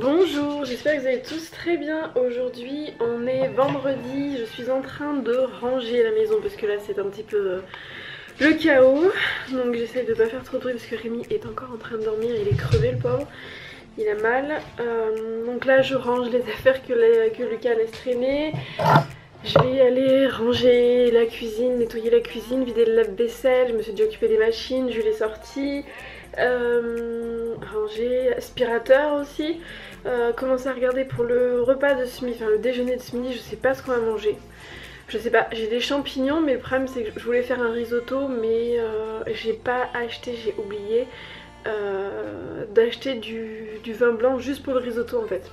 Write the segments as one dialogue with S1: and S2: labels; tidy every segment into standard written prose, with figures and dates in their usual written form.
S1: Bonjour, j'espère que vous allez tous très bien. Aujourd'hui on est vendredi, je suis en train de ranger la maison parce que là c'est un petit peu le chaos. Donc j'essaie de pas faire trop de bruit parce que Rémi est encore en train de dormir, il est crevé le pauvre, il a mal. Donc là je range les affaires que Lucas laisse traîner. Je vais aller ranger la cuisine, nettoyer la cuisine, vider le lave-vaisselle, je me suis déjà occupée des machines, je l'ai sorti. Ranger aspirateur aussi, commencer à regarder pour le repas de ce midi, enfin le déjeuner de ce midi, je sais pas ce qu'on va manger. Je sais pas, j'ai des champignons mais le problème c'est que je voulais faire un risotto mais j'ai pas acheté, j'ai oublié d'acheter du vin blanc juste pour le risotto en fait.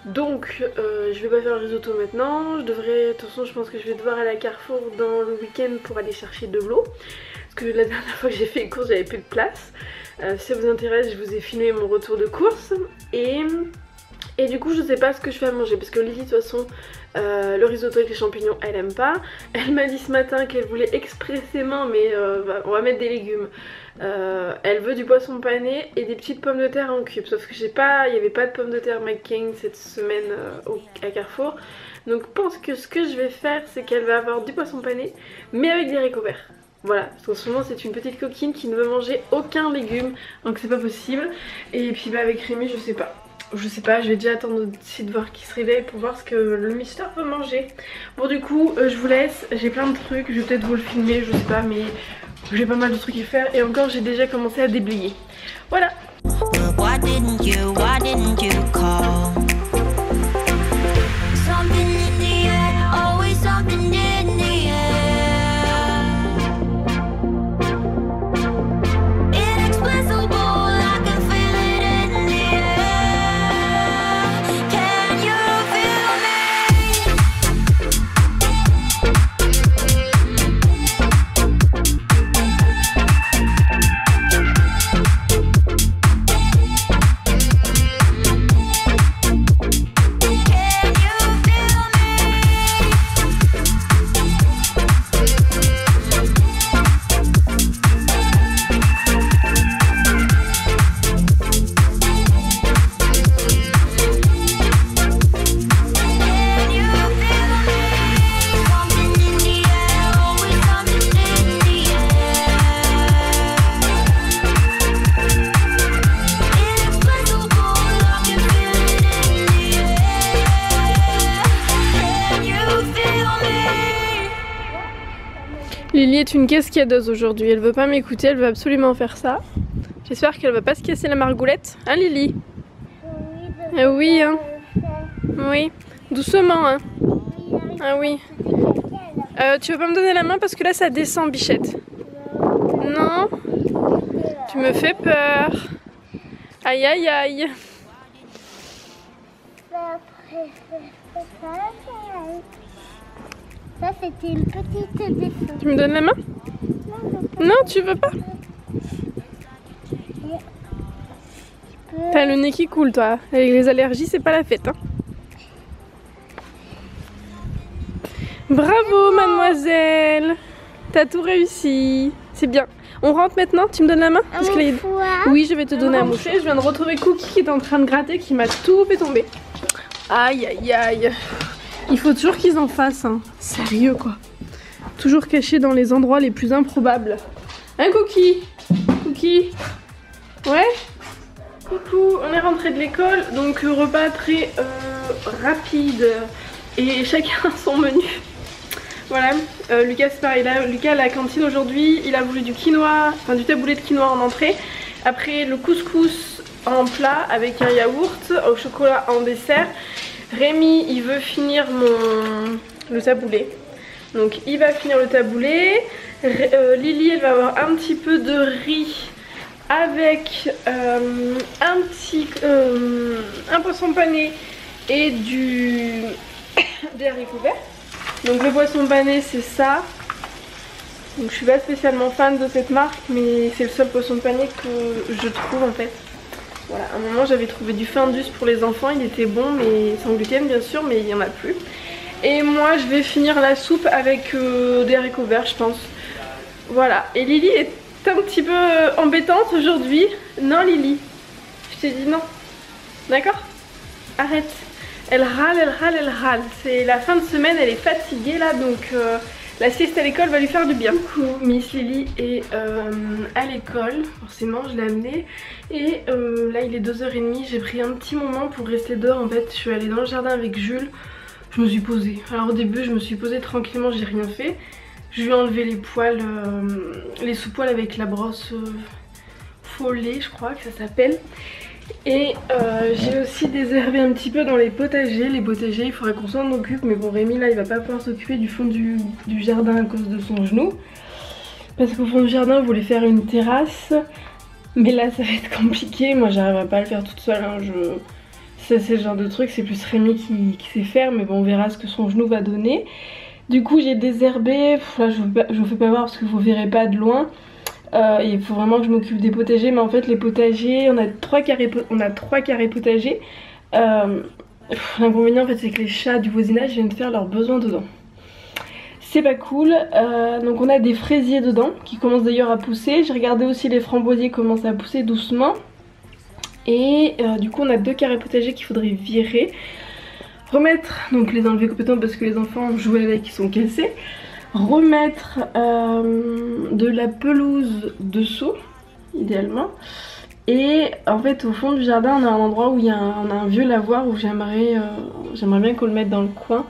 S1: Donc je vais pas faire le risotto maintenant, de toute façon je pense que je vais devoir aller à Carrefour dans le week-end pour aller chercher de l'eau. Parce que la dernière fois que j'ai fait les courses j'avais plus de place. Si ça vous intéresse, je vous ai filmé mon retour de course. Et du coup je sais pas ce que je fais à manger parce que Lily de toute façon le risotto avec les champignons elle aime pas. Elle m'a dit ce matin qu'elle voulait expressément mais on va mettre des légumes. Elle veut du poisson pané et des petites pommes de terre en cubes. Sauf que il n'y avait pas de pommes de terre McCain cette semaine à Carrefour. Donc je pense que ce que je vais faire c'est qu'elle va avoir du poisson pané mais avec des haricots verts. Voilà, parce qu'en ce moment c'est une petite coquine qui ne veut manger aucun légume, donc c'est pas possible. Et puis bah avec Rémi je sais pas, je vais déjà attendre aussi de voir qu'il se réveille pour voir ce que le mister veut manger. Bon du coup je vous laisse, j'ai plein de trucs, je vais peut-être vous le filmer, je sais pas, mais j'ai pas mal de trucs à faire et encore j'ai déjà commencé à déblayer. Voilà. Lily est une cascadeuse aujourd'hui, elle veut pas m'écouter, elle veut absolument faire ça. J'espère qu'elle va pas se casser la margoulette. Hein Lily? Ah oui hein. Oui, doucement hein. Ah oui. Tu veux pas me donner la main parce que là ça descend Bichette. Non? Tu me fais peur. Aïe aïe aïe.
S2: Ça c'était une petite descente.
S1: Tu me donnes la main? Non, tu veux pas? T'as le nez qui coule toi. Avec les allergies c'est pas la fête hein. Bravo mademoiselle. T'as tout réussi. C'est bien. On rentre maintenant? Tu me donnes la main? Parce que oui, je vais te donner un mouchoir. Je viens de retrouver Cookie qui est en train de gratter, qui m'a tout fait tomber. Aïe aïe aïe. Il faut toujours qu'ils en fassent, hein. Sérieux quoi. Toujours cachés dans les endroits les plus improbables. Hein Cookie? Cookie? Ouais? Coucou, on est rentré de l'école, donc repas très rapide et chacun son menu. Voilà, Lucas c'est pareil, là, Lucas à la cantine aujourd'hui, il a voulu du quinoa, enfin du taboulé de quinoa en entrée. Après le couscous en plat avec un yaourt, au chocolat en dessert. Rémi il veut finir le taboulé, donc il va finir le taboulé. Lily elle va avoir un petit peu de riz avec un poisson pané et des haricots verts. Donc le poisson pané c'est ça. Donc je suis pas spécialement fan de cette marque mais c'est le seul poisson pané que je trouve en fait. Voilà, à un moment j'avais trouvé du Findus pour les enfants, il était bon mais sans gluten bien sûr, mais il n'y en a plus. Et moi je vais finir la soupe avec des haricots verts je pense. Voilà, et Lily est un petit peu embêtante aujourd'hui. Non Lily, je t'ai dit non. D'accord? arrête. Elle râle, elle râle, elle râle. C'est la fin de semaine, elle est fatiguée là, donc la sieste à l'école va lui faire du bien. Du coup, Miss Lily est à l'école, forcément je l'ai amenée. Et là il est 2h30, j'ai pris un petit moment pour rester dehors. En fait je suis allée dans le jardin avec Jules, je me suis posée. Alors au début je me suis posée tranquillement, j'ai rien fait. Je lui ai enlevé les poils, les sous-poils avec la brosse follet je crois que ça s'appelle. Et j'ai aussi désherbé un petit peu dans les potagers. Les potagers il faudrait qu'on s'en occupe, mais bon Rémi là il va pas pouvoir s'occuper du fond du jardin à cause de son genou. Parce qu'au fond du jardin on voulait faire une terrasse, mais là ça va être compliqué, moi j'arriverai pas à le faire toute seule hein. C'est le genre de truc, c'est plus Rémi qui sait faire, mais bon on verra ce que son genou va donner. Du coup j'ai désherbé, là je vous fais pas voir parce que vous verrez pas de loin. Il faut vraiment que je m'occupe des potagers, mais en fait les potagers, on a 3 carrés potagers. L'inconvénient en fait c'est que les chats du voisinage viennent faire leurs besoins dedans. C'est pas cool, donc on a des fraisiers dedans qui commencent d'ailleurs à pousser. J'ai regardé aussi les framboisiers commencent à pousser doucement. Et du coup on a 2 carrés potagers qu'il faudrait virer. Remettre, donc les enlever complètement parce que les enfants ont joué avec, ils sont cassés. Remettre de la pelouse dessous, idéalement. Et en fait au fond du jardin on a un endroit où on a un vieux lavoir où j'aimerais bien qu'on le mette dans le coin.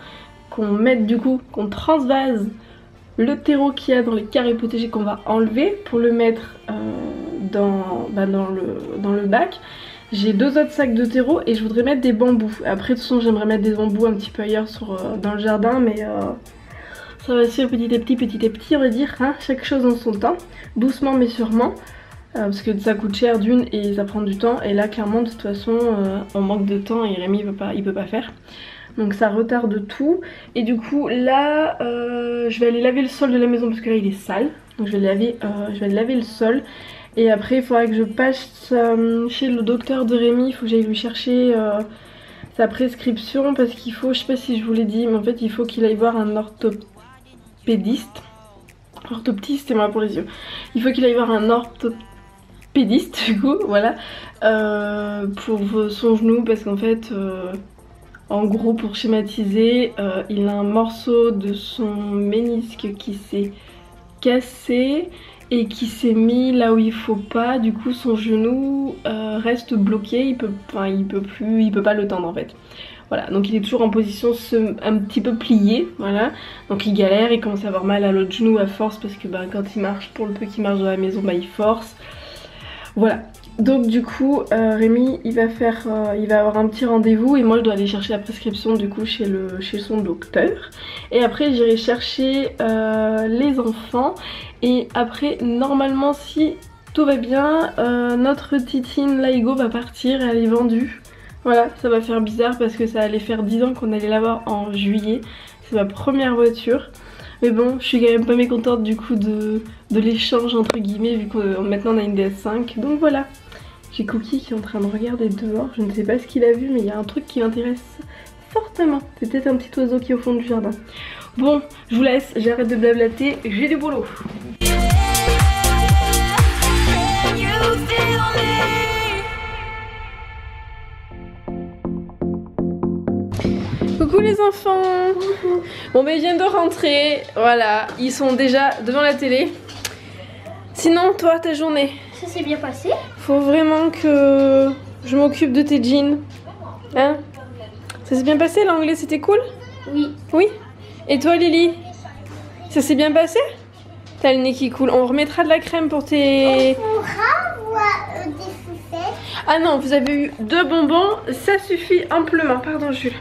S1: Qu'on mette du coup, qu'on transvase le terreau qu'il y a dans les carrés potagers qu'on va enlever pour le mettre dans le bac. J'ai 2 autres sacs de terreau et je voudrais mettre des bambous. Après de toute façon j'aimerais mettre des bambous un petit peu ailleurs dans le jardin, mais ça va se faire petit à petit on va dire, hein, chaque chose en son temps, doucement mais sûrement. Parce que ça coûte cher d'une et ça prend du temps, et là clairement de toute façon on manque de temps et Rémi il peut pas faire. Donc ça retarde tout. Et du coup là je vais aller laver le sol de la maison parce que là il est sale. Donc je vais aller laver le sol. Et après il faudra que je passe chez le docteur de Rémi. Il faut que j'aille lui chercher sa prescription. Parce qu'il faut, je sais pas si je vous l'ai dit, mais en fait il faut qu'il aille voir un orthopédiste. Orthoptiste c'est moi pour les yeux. Il faut qu'il aille voir un orthopédiste du coup, voilà. Pour son genou parce qu'en fait... en gros pour schématiser, il a un morceau de son ménisque qui s'est cassé et qui s'est mis là où il faut pas. Du coup son genou reste bloqué, il peut pas le tendre en fait. Voilà, donc il est toujours en position un petit peu pliée, voilà. Donc il galère, il commence à avoir mal à l'autre genou à force parce que quand il marche, pour le peu qu'il marche dans la maison, il force. Voilà. Donc du coup Rémi il va avoir un petit rendez-vous et moi je dois aller chercher la prescription du coup chez son docteur. Et après j'irai chercher les enfants. Et après normalement si tout va bien notre titine Laigo va partir, elle est vendue. Voilà, ça va faire bizarre parce que ça allait faire 10 ans qu'on allait l'avoir en juillet. C'est ma première voiture. Mais bon, je suis quand même pas mécontente du coup de l'échange entre guillemets vu que maintenant on a une DS5. Donc voilà. J'ai Cookie qui est en train de regarder dehors, je ne sais pas ce qu'il a vu mais il y a un truc qui m'intéresse fortement. C'est peut-être un petit oiseau qui est au fond du jardin. Bon, je vous laisse, j'arrête de blablater, j'ai du boulot. Coucou les enfants. Bon ben je viens de rentrer, voilà, ils sont déjà devant la télé. Sinon toi, ta journée?
S2: Ça s'est bien passé.
S1: Faut vraiment que je m'occupe de tes jeans. Hein? Ça s'est bien passé, l'anglais c'était cool?
S2: Oui.
S1: Oui? Et toi Lily? Ça s'est bien passé? T'as le nez qui coule. On remettra de la crème pour tes...
S2: On pourra des sucettes.
S1: Ah non, vous avez eu 2 bonbons, ça suffit amplement. Pardon Jules.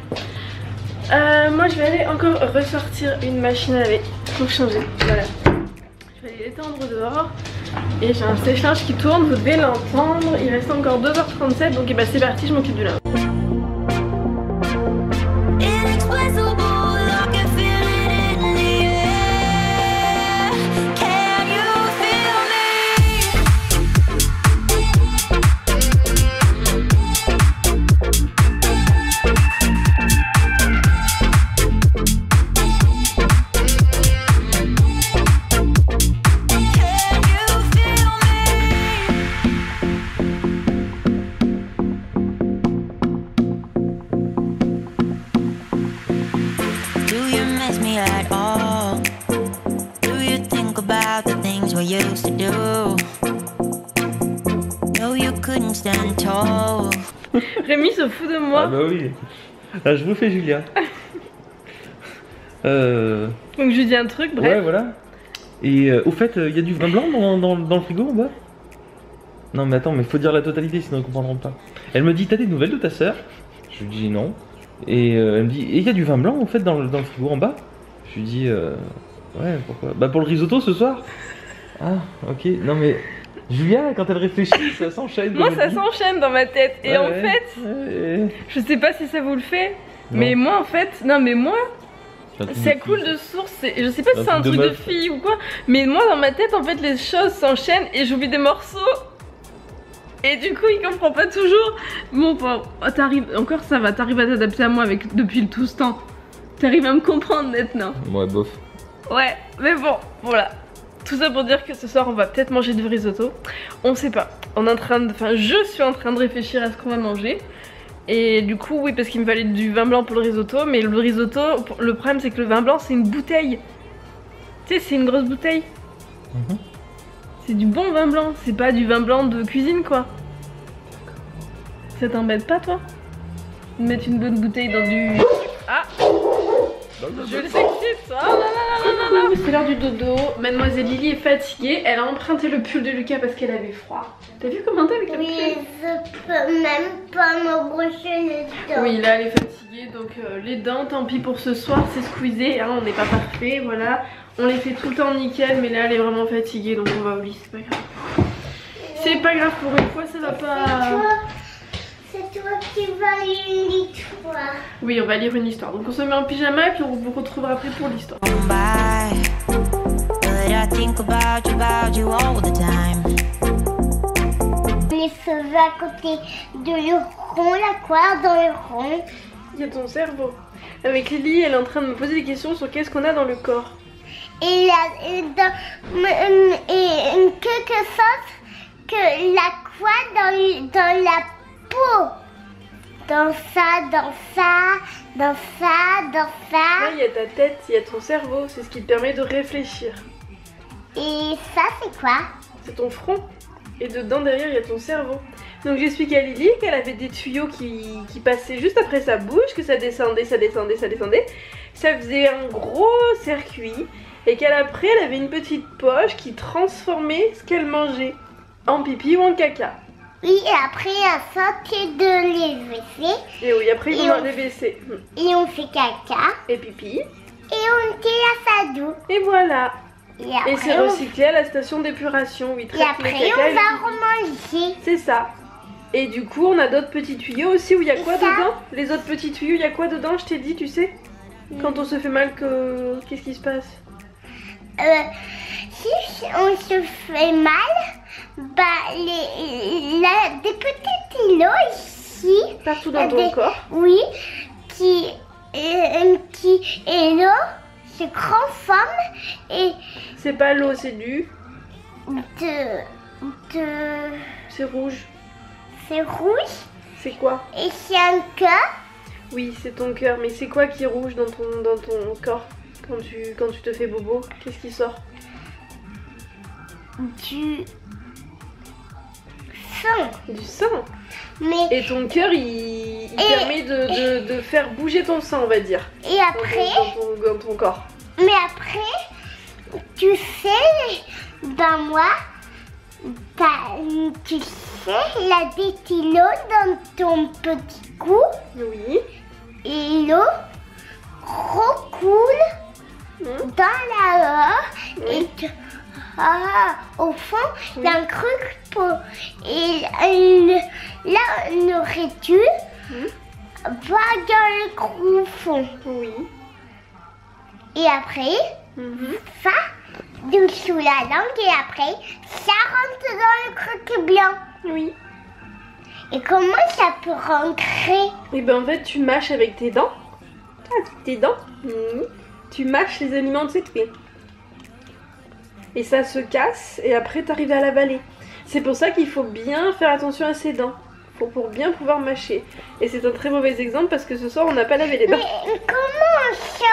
S1: Moi je vais aller encore ressortir une machine à laver pour changer. Voilà. Je vais aller l'étendre dehors. Et j'ai un sèche-linge qui tourne, vous devez l'entendre. Il reste encore 2h37, donc c'est parti, je m'occupe du linge.
S3: we used to do. No, you couldn't stand tall.
S1: Rémi se fout de moi.
S4: Ah bah oui. Là, je vous fais Julia.
S1: Donc je lui dis un truc, bref.
S4: Ouais, voilà. Et au fait, il y a du vin blanc dans le frigo en bas? Non, mais attends, mais faut dire la totalité sinon ils comprendront pas. Elle me dit, t'as des nouvelles de ta sœur? Je lui dis non. Et elle me dit, et il y a du vin blanc au fait dans le frigo en bas? Je lui dis, ouais, pourquoi? Bah pour le risotto ce soir. Ah, ok. Non mais Julia, quand elle réfléchit, ça s'enchaîne.
S1: Moi ça s'enchaîne dans ma tête. Et
S4: Ouais,
S1: en
S4: ouais.
S1: fait,
S4: Ouais.
S1: je sais pas si ça vous le fait,
S4: Non.
S1: mais moi en fait, non mais moi,
S4: C'est un truc
S1: ça
S4: de
S1: coule
S4: fille,
S1: de source. Je sais pas si
S4: Un
S1: c'est un
S4: truc de
S1: truc de
S4: meuf.
S1: fille ou quoi, mais moi dans ma tête en fait les choses s'enchaînent et j'oublie des morceaux. Et du coup il comprend pas toujours. Bon, t'arrives, encore ça va, t'arrives à t'adapter à moi depuis tout ce temps. T'arrives à me comprendre maintenant.
S4: ça. Ouais, bof.
S1: Ouais, mais bon, voilà. Tout ça pour dire que ce soir on va peut-être manger du risotto. On sait pas. On est en train de, enfin, je suis en train de réfléchir à ce qu'on va manger. Et du coup, oui, parce qu'il me fallait du vin blanc pour le risotto. Mais le risotto, le problème c'est que le vin blanc c'est une bouteille. Tu sais, c'est une grosse bouteille.
S4: Mhm.
S1: C'est du bon vin blanc, c'est pas du vin blanc de cuisine quoi. Ça t'embête pas toi de mettre une bonne bouteille dans du... Ah, je le sais que c'est ça. C'est l'heure du dodo. Mademoiselle Lily est fatiguée. Elle a emprunté le pull de Lucas parce qu'elle avait froid. T'as vu comment t'es avec le
S2: Oui,
S1: pull?
S2: je peux même pas me brosser les dents.
S1: Oui, là elle est fatiguée. Donc les dents, tant pis pour ce soir, c'est squeezé. Hein, on n'est pas parfait, voilà. On les fait tout le temps nickel, mais là elle est vraiment fatiguée. Donc on va au lit, c'est pas grave. C'est pas grave pour une fois, ça va pas...
S2: C'est toi qui vas lire l'histoire.
S1: Oui, on va lire une histoire. Donc on se met en pyjama et puis on vous retrouvera après pour l'histoire.
S3: By, but I think about you all the time.
S2: Les cheveux à côté de le rond, la coiffe dans le rond.
S1: Il y a ton cerveau. Avec Lily, elle est en train de me poser des questions sur qu'est-ce qu'on a dans le corps.
S2: Et en quelque sorte que la coiffe dans la peau. Dans ça.
S1: Là, il y a ta tête, il y a ton cerveau. C'est ce qui te permet de réfléchir.
S2: Et ça, c'est quoi?
S1: C'est ton front. Et dedans, derrière, il y a ton cerveau. Donc j'explique à Lily qu'elle avait des tuyaux qui passaient juste après sa bouche, que ça descendait. Ça faisait un gros circuit. Et qu'après, elle avait une petite poche qui transformait ce qu'elle mangeait en pipi ou en caca.
S2: Oui, et après, à sortir de les WC,
S1: Et oui, après, ils
S2: Et
S1: vont
S2: on-
S1: dans les WC.
S2: et on fait caca,
S1: Et pipi.
S2: et on tire à sa douche.
S1: Et voilà.
S2: Et
S1: Et c'est
S2: après,
S1: recyclé à la station d'épuration où ils
S2: et
S1: traitent
S2: après
S1: les caca et
S2: on
S1: les
S2: va
S1: pipis.
S2: remanger.
S1: C'est ça. Et du coup, on a d'autres petits tuyaux aussi où il y a
S2: Et
S1: quoi
S2: ça
S1: dedans? Les autres petits tuyaux, il y a quoi dedans? Je t'ai dit, tu sais? Quand on se fait mal, qu'est-ce qui se passe?
S2: Si on se fait mal, bah, des petits îlots ici,
S1: Partout dans ton corps.
S2: oui, qui îlots se transforment et
S1: C'est pas l'eau, c'est du... C'est rouge.
S2: c'est rouge
S1: C'est quoi?
S2: et c'est un cœur.
S1: Oui, c'est ton cœur. Mais c'est quoi qui est rouge dans ton corps quand tu te fais bobo? Qu'est-ce qui sort?
S2: Du sang.
S1: Du sang.
S2: Mais
S1: Et ton cœur, il permet de faire bouger ton sang, on va dire.
S2: et après,
S1: Dans ton corps.
S2: mais après, tu sais, ben moi, tu sais, il y a des stylos dans ton petit cou
S1: Oui.
S2: et l'eau recoule dans la et au fond, il y a un truc pour et la nourriture va dans le trou fond.
S1: Oui.
S2: Et après, ça, dessous la langue, et après, ça rentre dans le truc blanc.
S1: Oui.
S2: Et comment ça peut rentrer?
S1: Et ben en fait, tu mâches avec tes dents. Tes dents. Tu mâches les aliments de cette fille. Et ça se casse et après t'arrives à l'avaler. C'est pour ça qu'il faut bien faire attention à ses dents. Pour bien pouvoir mâcher. Et c'est un très mauvais exemple parce que ce soir on n'a pas lavé les dents.
S2: Mais comment ça?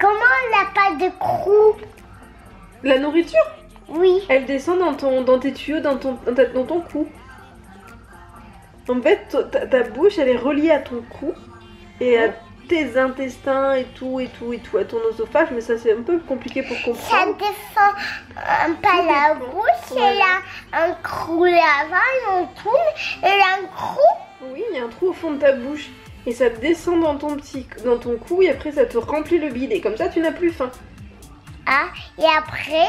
S2: Comment on n'a pas de trou?
S1: La nourriture?
S2: Oui.
S1: Elle descend dans tes tuyaux, dans ton cou. En fait, ta bouche, elle est reliée à ton cou et à tes intestins et tout, à ton oesophage, mais ça c'est un peu compliqué pour
S2: Ça
S1: comprendre.
S2: descend par la bouche,
S1: Voilà.
S2: et là un trou là-bas, on tourne, et là un trou.
S1: Oui, il y a un trou au fond de ta bouche et ça descend dans ton cou et après ça te remplit le bide et comme ça tu n'as plus faim.
S2: Ah, et après,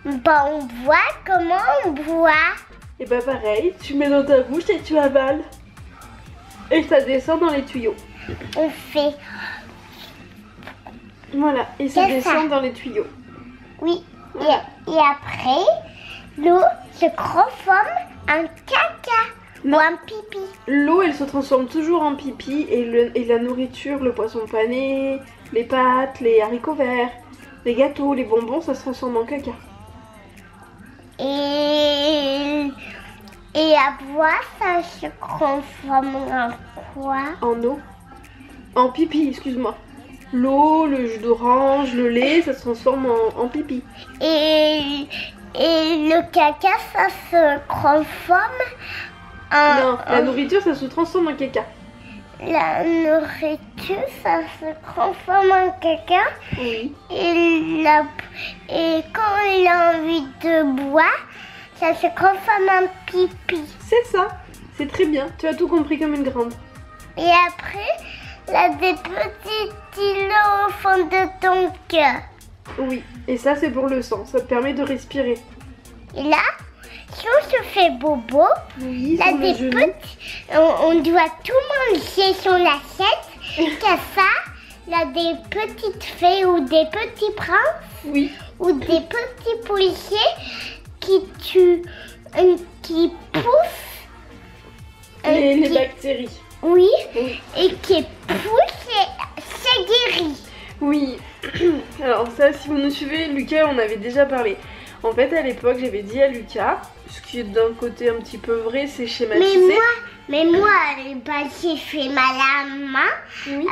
S2: bah, on voit comment on boit.
S1: Et bah pareil, tu mets dans ta bouche et tu avales. Et ça descend dans les tuyaux.
S2: On fait,
S1: Voilà, et ça
S2: C'est ça.
S1: descend dans les tuyaux.
S2: oui. Et après, l'eau se transforme en caca
S1: Non.
S2: ou en pipi.
S1: L'eau, elle se transforme toujours en pipi et la nourriture, le poisson pané, les pâtes, les haricots verts, les gâteaux, les bonbons, ça se transforme en caca.
S2: Et à boire, ça se transforme en quoi?
S1: En eau. En pipi, excuse-moi. L'eau, le jus d'orange, le lait, ça se transforme en pipi.
S2: Et le caca, ça se transforme
S1: Non, la
S2: en...
S1: nourriture, ça se transforme en caca.
S2: La nourriture, ça se transforme en caca.
S1: Oui.
S2: Et quand il a envie de boire, ça se transforme en pipi.
S1: C'est ça. C'est très bien. Tu as tout compris comme une grande.
S2: Et après, il y a des petits îlots au fond de ton cœur.
S1: Oui. Et ça, c'est pour le sang. Ça te permet de respirer.
S2: Et là, si on se fait bobo,
S1: Oui,
S2: il y a
S1: sur les
S2: des
S1: genoux.
S2: petits... On doit tout manger sur l'assiette. Qu'à ça, il y a des petites fées ou des petits princes
S1: Oui.
S2: ou des petits policiers qui poussent.
S1: Les
S2: qui-
S1: bactéries.
S2: Oui,
S1: Oui.
S2: et qui poussent et c'est guéri.
S1: Oui. Alors ça, si vous nous suivez, Lucas, on avait déjà parlé. En fait, à l'époque, j'avais dit à Lucas, ce qui est d'un côté un petit peu vrai, c'est schématisé.
S2: Mais moi, j'ai fait mal à la main
S1: Oui.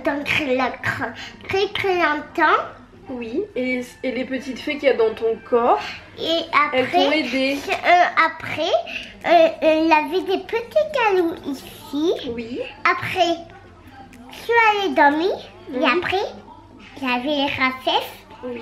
S2: dans très longtemps.
S1: Oui. Et les petites fées qu'il y a dans ton corps,
S2: Et
S1: elles t'ont
S2: après,
S1: aidé.
S2: il avait des petits cailloux ici.
S1: Oui.
S2: Après, je suis allée dormir.
S1: Oui.
S2: Et après, il y avait les racesses
S1: Oui.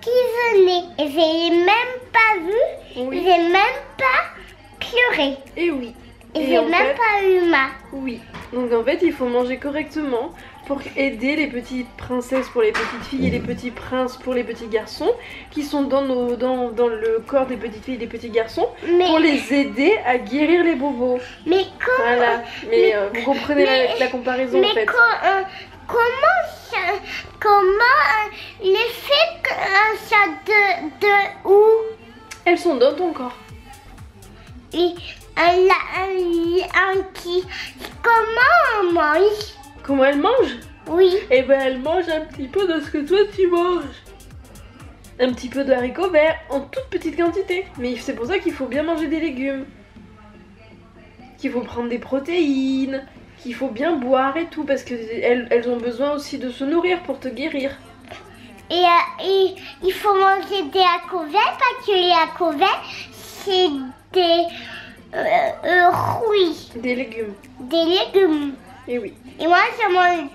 S2: qui venaient. Et je l'ai même pas vu.
S1: Oui.
S2: Je n'ai même pas pleuré.
S1: Et oui.
S2: Et
S1: Et
S2: j'ai
S1: en
S2: même
S1: fait,
S2: pas eu mal.
S1: oui. Donc en fait, il faut manger correctement pour aider les petites princesses pour les petites filles et les petits princes pour les petits garçons qui sont dans le corps des petites filles et des petits garçons pour les aider à guérir les bobos.
S2: Mais comment,
S1: Voilà. Mais vous comprenez la comparaison en fait.
S2: comment les fait que ça de où?
S1: Elles sont dans ton corps.
S2: Et comment on mange?
S1: Comment elles mangent?
S2: Oui.
S1: Eh ben elles mangent un petit peu de ce que toi tu manges. Un petit peu de haricots verts en toute petite quantité. Mais c'est pour ça qu'il faut bien manger des légumes. Qu'il faut prendre des protéines. Qu'il faut bien boire et tout. Parce qu'elles ont besoin aussi de se nourrir pour te guérir.
S2: Et il faut manger des haricots verts parce que les haricots verts, c'est des fruits,
S1: Des légumes.
S2: des légumes.
S1: Et oui.
S2: Et moi, je mange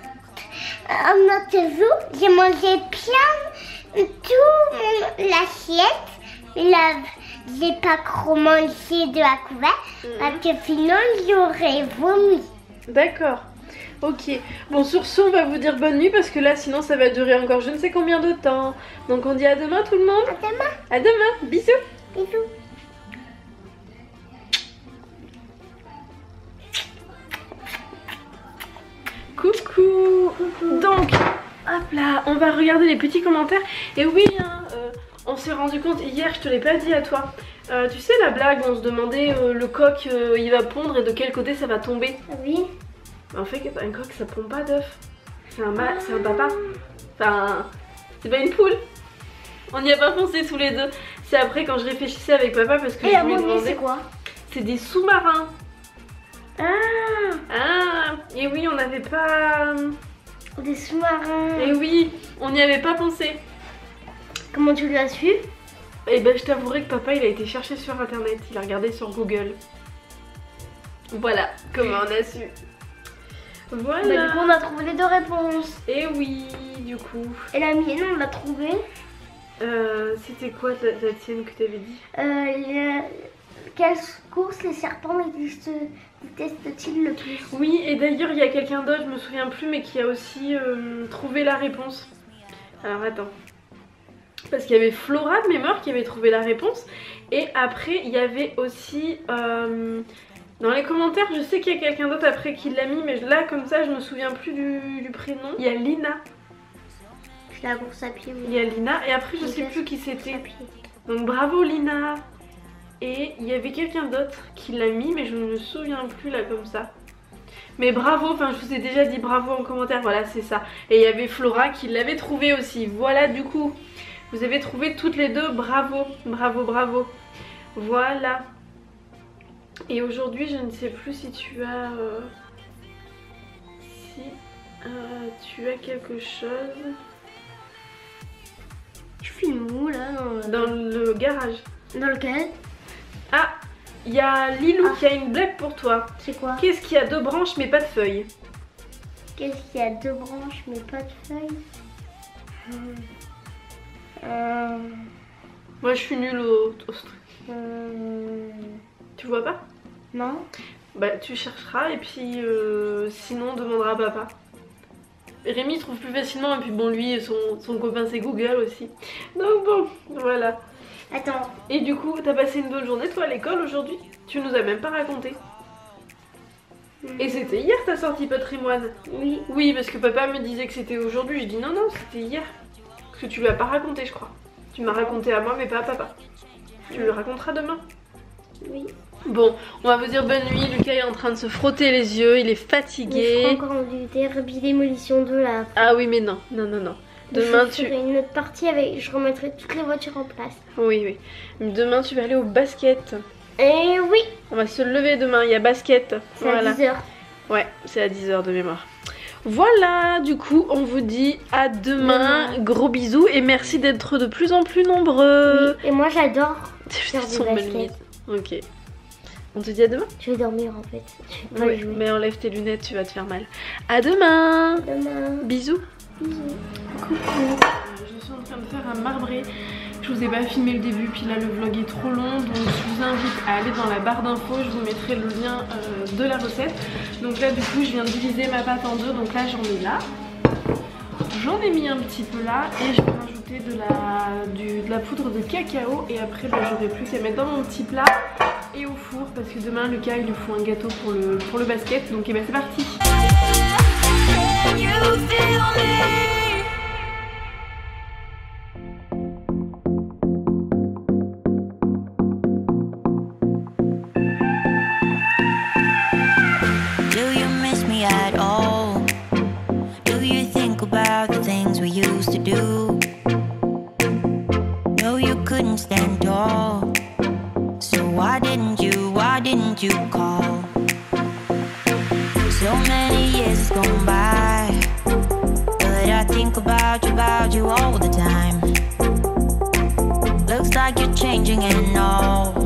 S2: un autre jour, j'ai mangé bien tout l'assiette. Mais là, j'ai pas trop mangé de haricots verts parce que sinon j'aurais vomi.
S1: D'accord. Ok. Bon, sur ce, on va vous dire bonne nuit parce que là, sinon, ça va durer encore je ne sais combien de temps. Donc, on dit à demain, tout le monde.
S2: À demain.
S1: À demain. Bisous.
S2: Bisous.
S1: Coucou. Donc, hop là, on va regarder les petits commentaires. Et oui, hein, on s'est rendu compte hier, je te l'ai pas dit à toi. Tu sais la blague, on se demandait le coq, il va pondre et de quel côté ça va tomber.
S2: Oui.
S1: En fait, un coq, ça pond pas d'œuf. C'est un papa. Enfin, c'est pas une poule. On n'y a pas pensé tous les deux. C'est après quand je réfléchissais avec papa parce que
S2: Et
S1: je
S2: à
S1: lui
S2: mon avis,
S1: demandais.
S2: c'est quoi?
S1: C'est des sous-marins.
S2: Ah,
S1: Et oui, on n'avait pas.
S2: des sous-marins.
S1: Et oui, on n'y avait pas pensé.
S2: Comment tu l'as su?
S1: Et ben je t'avouerai que papa il a été chercher sur internet, il a regardé sur Google. Voilà comment on a su. Voilà.
S2: Bah, du coup, on a trouvé les deux réponses.
S1: Et oui, du coup.
S2: Et la mienne, on l'a trouvée.
S1: C'était quoi la tienne que t'avais dit?
S2: Quelle course les serpents détestent-ils le plus?
S1: Oui, et d'ailleurs il y a quelqu'un d'autre, je me souviens plus, mais qui a aussi trouvé la réponse. Alors attends. Parce qu'il y avait Flora de mémoire qui avait trouvé la réponse. Et après il y avait aussi... dans les commentaires, je sais qu'il y a quelqu'un d'autre après qui l'a mis, mais là comme ça je me souviens plus du prénom. Il y a Lina.
S2: C'est la course à pied, oui.
S1: Il y a Lina et après je sais plus qui c'était. Donc bravo Lina. Et il y avait quelqu'un d'autre qui l'a mis, mais je ne me souviens plus là comme ça. Mais bravo, enfin je vous ai déjà dit bravo en commentaire, voilà c'est ça. Et il y avait Flora qui l'avait trouvé aussi. Voilà du coup, vous avez trouvé toutes les deux, bravo, bravo, bravo. Voilà. Et aujourd'hui je ne sais plus si tu as... tu as quelque chose...
S2: Je filme où là?
S1: Dans le garage.
S2: Dans lequel?
S1: Ah, il y a Lilou qui a une blague pour toi.
S2: C'est quoi?
S1: Qu'est-ce qui a 2 branches mais pas de feuilles?
S2: Qu'est-ce qui a 2 branches mais pas de feuilles?
S1: Moi je suis nulle au truc. Tu vois pas?
S2: Non.
S1: Bah tu chercheras et puis sinon on demandera à papa. Rémi trouve plus facilement et puis bon lui son copain c'est Google aussi. Donc bon voilà.
S2: Attends.
S1: Et du coup t'as passé une bonne journée toi à l'école aujourd'hui? Tu nous as même pas raconté. Et c'était hier ta sortie patrimoine?
S2: Oui.
S1: Oui parce que papa me disait que c'était aujourd'hui. Je dis non non c'était hier. Parce que tu lui as pas raconté je crois. Tu m'as raconté à moi mais pas à papa. Tu le raconteras demain?
S2: Oui.
S1: Bon, on va vous dire bonne nuit. Lucas est en train de se frotter les yeux, il est fatigué.
S2: Je ferai encore du Derby Démolition 2 là.
S1: Ah oui mais non, non, non, non. Demain
S2: je ferai une autre partie avec, je remettrai toutes les voitures en place.
S1: Oui, oui. Demain tu vas aller au basket.
S2: Et oui.
S1: On va se lever demain, il y a basket.
S2: C'est
S1: Voilà.
S2: à 10h.
S1: Ouais, c'est à 10h de mémoire. Voilà, du coup on vous dit à demain. Gros bisous et merci d'être de plus en plus nombreux.
S2: Oui. Et moi j'adore
S1: C'est
S2: faire du
S1: son
S2: basket.
S1: limite. Ok. On te dit à demain?
S2: Je vais dormir en fait. Je vais pas
S1: Oui,
S2: jouer.
S1: mais enlève tes lunettes, tu vas te faire mal. À demain.
S2: Demain.
S1: Bisous.
S2: Bisous.
S1: Coucou. Je suis en train de faire un marbré. Je vous ai pas filmé le début, puis là le vlog est trop long, donc je vous invite à aller dans la barre d'infos, je vous mettrai le lien de la recette. Donc là du coup je viens de diviser ma pâte en 2, donc là j'en ai là. J'en ai mis un petit peu là et je vais rajouter de la poudre de cacao et après bah, j'aurai plus qu'à mettre dans mon petit plat et au four parce que demain Lucas il nous faut un gâteau pour le basket, donc et ben c'est parti.
S3: At all? Do you think about the things we used to do? No, you couldn't stand tall. So why didn't you call? So many years gone by, but I think about you all the time. Looks like you're changing and all.